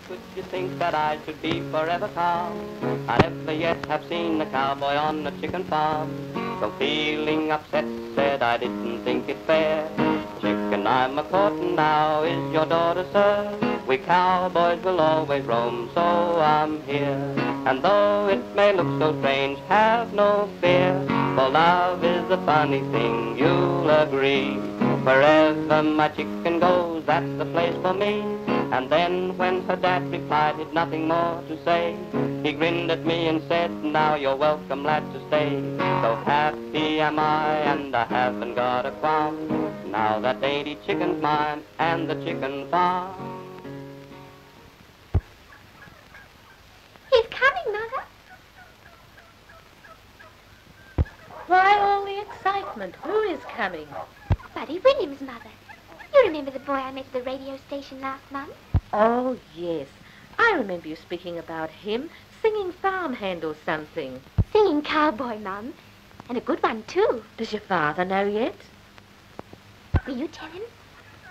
could you think that I should be forever calm? I never yet have seen a cowboy on a chicken farm. So feeling upset, said I didn't think it fair. Chicken, I'm a courtin' now, is your daughter, sir? We cowboys will always roam, so I'm here. And though it may look so strange, have no fear, for love is a funny thing, you'll agree. Wherever my chicken goes, that's the place for me. And then when her dad replied, he'd nothing more to say, he grinned at me and said, now you're welcome, lad, to stay. So happy am I, and I haven't got a qualm, now that dainty chicken's mine, and the chicken farm. He's coming, Mother. Why all the excitement? Who is coming? Buddy Williams, Mother. You remember the boy I met at the radio station last month? Oh, yes. I remember you speaking about him, singing farmhand or something. Singing cowboy, Mum. And a good one, too. Does your father know yet? Will you tell him?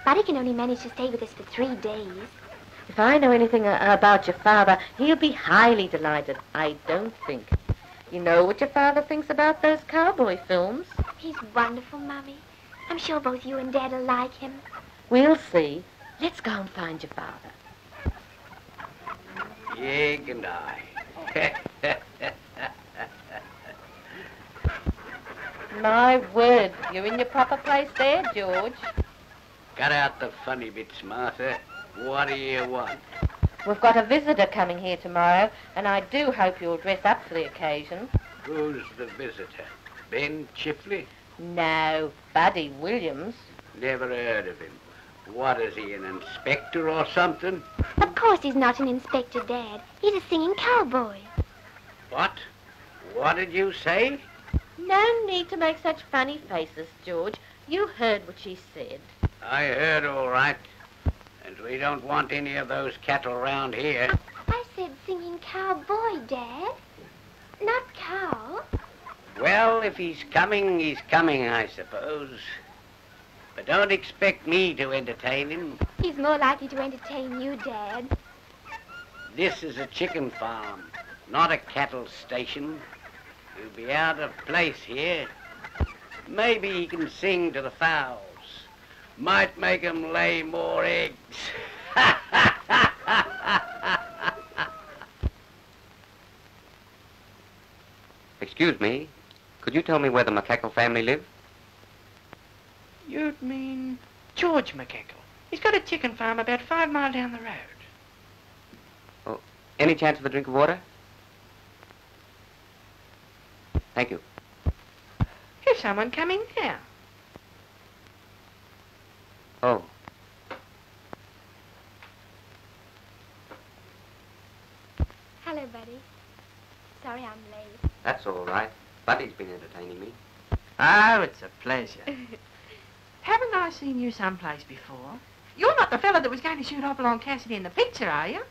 Buddy can only manage to stay with us for 3 days. If I know anything about your father, he'll be highly delighted, I don't think. You know what your father thinks about those cowboy films? He's wonderful, Mummy. I'm sure both you and Dad will like him. We'll see. Let's go and find your father. Jig and I. My word, you're in your proper place there, George. Cut out the funny bits, Martha. What do you want? We've got a visitor coming here tomorrow, and I do hope you'll dress up for the occasion. Who's the visitor? Ben Chifley? No, Buddy Williams. Never heard of him. What is he, an inspector or something? Of course he's not an inspector, Dad. He's a singing cowboy. What? What did you say? No need to make such funny faces, George. You heard what she said. I heard all right. And we don't want any of those cattle around here. I said singing cowboy, Dad. Not cow. Well, if he's coming, I suppose. But don't expect me to entertain him. He's more likely to entertain you, Dad. This is a chicken farm, not a cattle station. He'll be out of place here. Maybe he can sing to the fowls. Might make 'em lay more eggs. Excuse me, could you tell me where the McCackle family live? You'd mean George McCackle. He's got a chicken farm about 5 miles down the road. Oh, any chance of a drink of water? Thank you. Here's someone coming now. Oh. Hello, Buddy. Sorry I'm late. That's all right. Buddy's been entertaining me. Oh, it's a pleasure. Haven't I seen you someplace before? You're not the fella that was going to shoot Hopalong Cassidy in the picture, are you?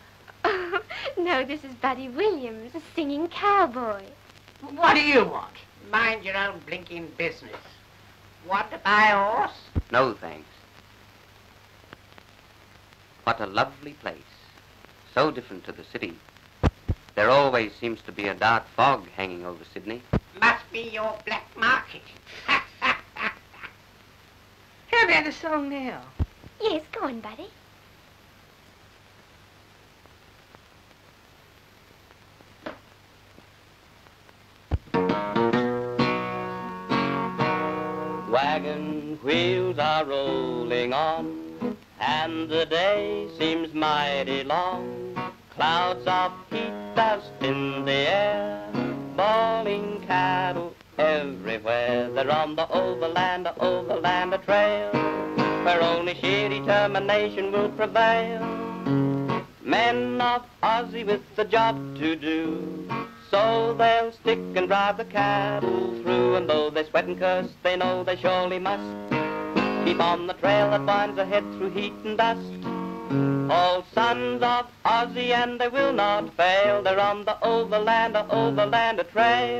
Oh, no, this is Buddy Williams, a singing cowboy. What do you want? Mind your own blinking business. Want to buy a horse? No, thanks. What a lovely place. So different to the city. There always seems to be a dark fog hanging over Sydney. Must be your black market. How about a song now? Yes, go on, Buddy. Wagon wheels are rolling on, and the day seems mighty long. Clouds of heat dust in the air, bawling cattle everywhere. They're on the Overlander Trail, where only sheer determination will prevail. Men of Aussie with a job to do, so they'll stick and drive the cattle through. And though they sweat and curse, they know they surely must keep on the trail that winds ahead through heat and dust. All sons of Aussie, and they will not fail. They're on the Overlander Trail.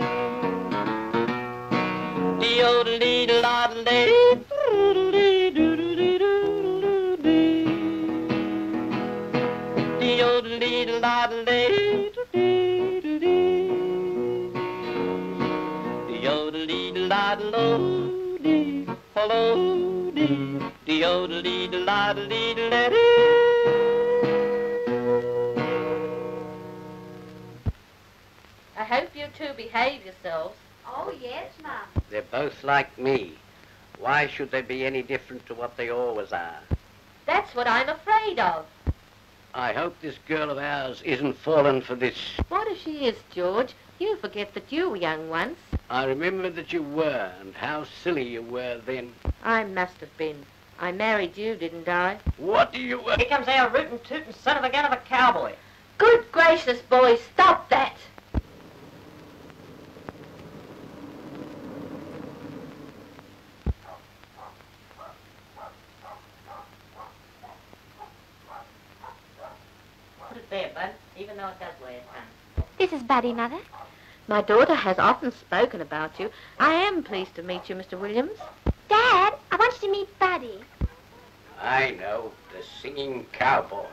I hope you two behave yourselves. Oh, yes, Mum. They're both like me. Why should they be any different to what they always are? That's what I'm afraid of. I hope this girl of ours isn't fallen for this. What if she is, George? You forget that you were young once. I remember that you were, and how silly you were then. I must have been. I married you, didn't I? What do you... Here comes our rootin' tootin' son of a gun of a cowboy. Good gracious, boys, stop that! Put it there, Bud, even though it does weigh a ton. This is Buddy, Mother. My daughter has often spoken about you. I am pleased to meet you, Mr. Williams. Dad, I want you to meet Buddy. I know, the singing cowboy.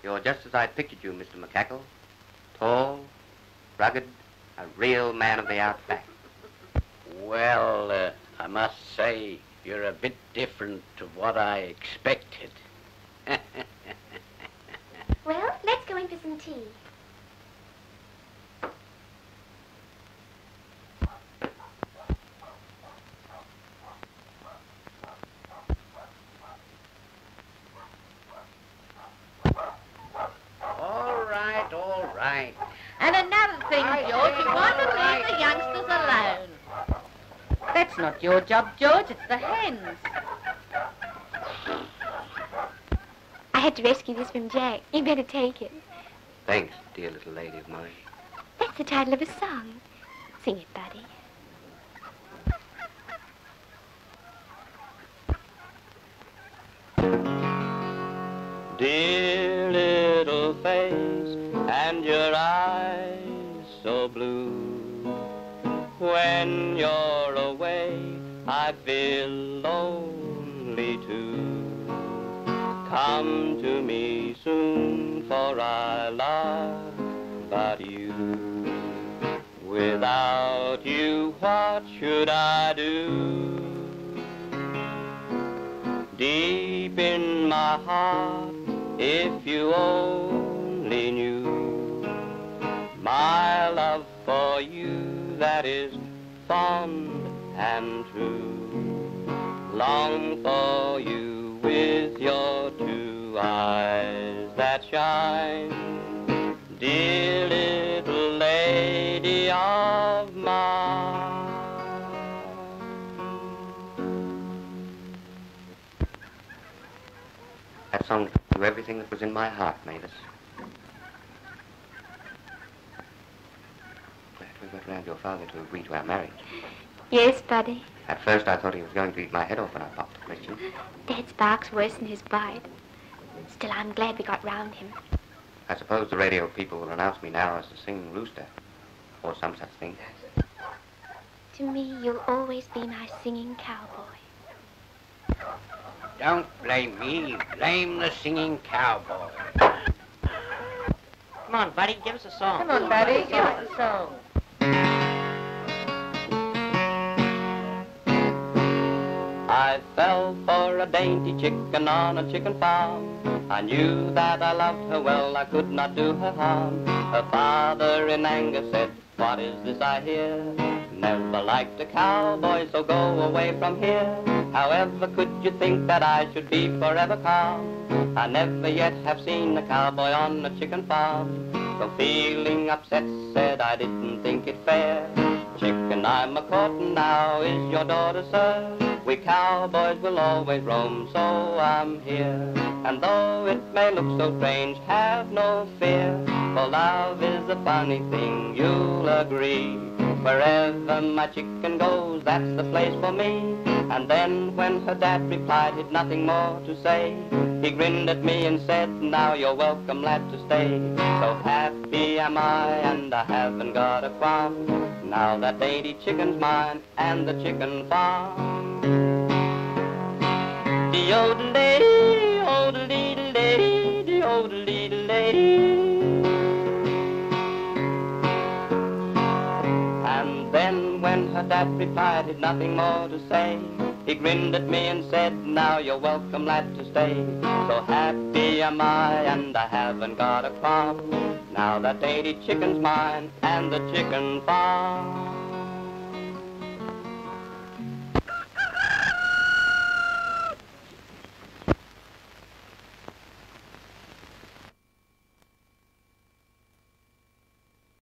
You're just as I pictured you, Mr. McCackle. Tall, rugged, a real man of the outback. Well, I must say, you're a bit different to what I expected. Well, let's go in for some tea. All right. And another thing, George, you want to leave the youngsters alone. That's not your job, George, it's the hens. I had to rescue this from Jack. You better take it. Thanks, dear little lady of mine. That's the title of a song. Sing it, Buddy. Dear little face, and your eyes so blue. When you're away, I feel lonely too. Come to me soon, for I love but you. Without you, what should I do? Deep in my heart, if you only knew my love for you, that is fond and true. Long for you with your two eyes that shine, dear little lady of mine. That song knew everything that was in my heart, Mavis. Glad we got round your father to agree to our marriage. Yes, Buddy. At first I thought he was going to eat my head off when I popped the question. Dad's bark's worse than his bite. Still, I'm glad we got round him. I suppose the radio people will announce me now as the singing rooster, or some such thing. To me, you'll always be my singing cowboy. Don't blame me, blame the singing cowboy. Come on, Buddy, give us a song. Come on, Buddy, give us a song. I fell for a dainty chicken on a chicken farm. I knew that I loved her well, I could not do her harm. Her father in anger said, "What is this I hear? Never liked a cowboy, so go away from here." However could you think that I should be forever calm? I never yet have seen a cowboy on a chicken farm. So feeling upset, said I didn't think it fair. Chicken, I'm a courtin' now, is your daughter, sir? We cowboys will always roam, so I'm here. And though it may look so strange, have no fear, for love is a funny thing, you'll agree. Wherever my chicken goes, that's the place for me. And then when her dad replied, he'd nothing more to say. He grinned at me and said, "Now you're welcome, lad, to stay." So happy am I, and I haven't got a qualm. Now that dainty chicken's mine, and the chicken farm. Yodel-lady, odel-dee-dee-lady, odel-dee-dee-lady. And then when her dad replied he'd nothing more to say, he grinned at me and said, now you're welcome, lad, to stay. So happy am I, and I haven't got a qualm. Now that 80 chicken's mine, and the chicken farm.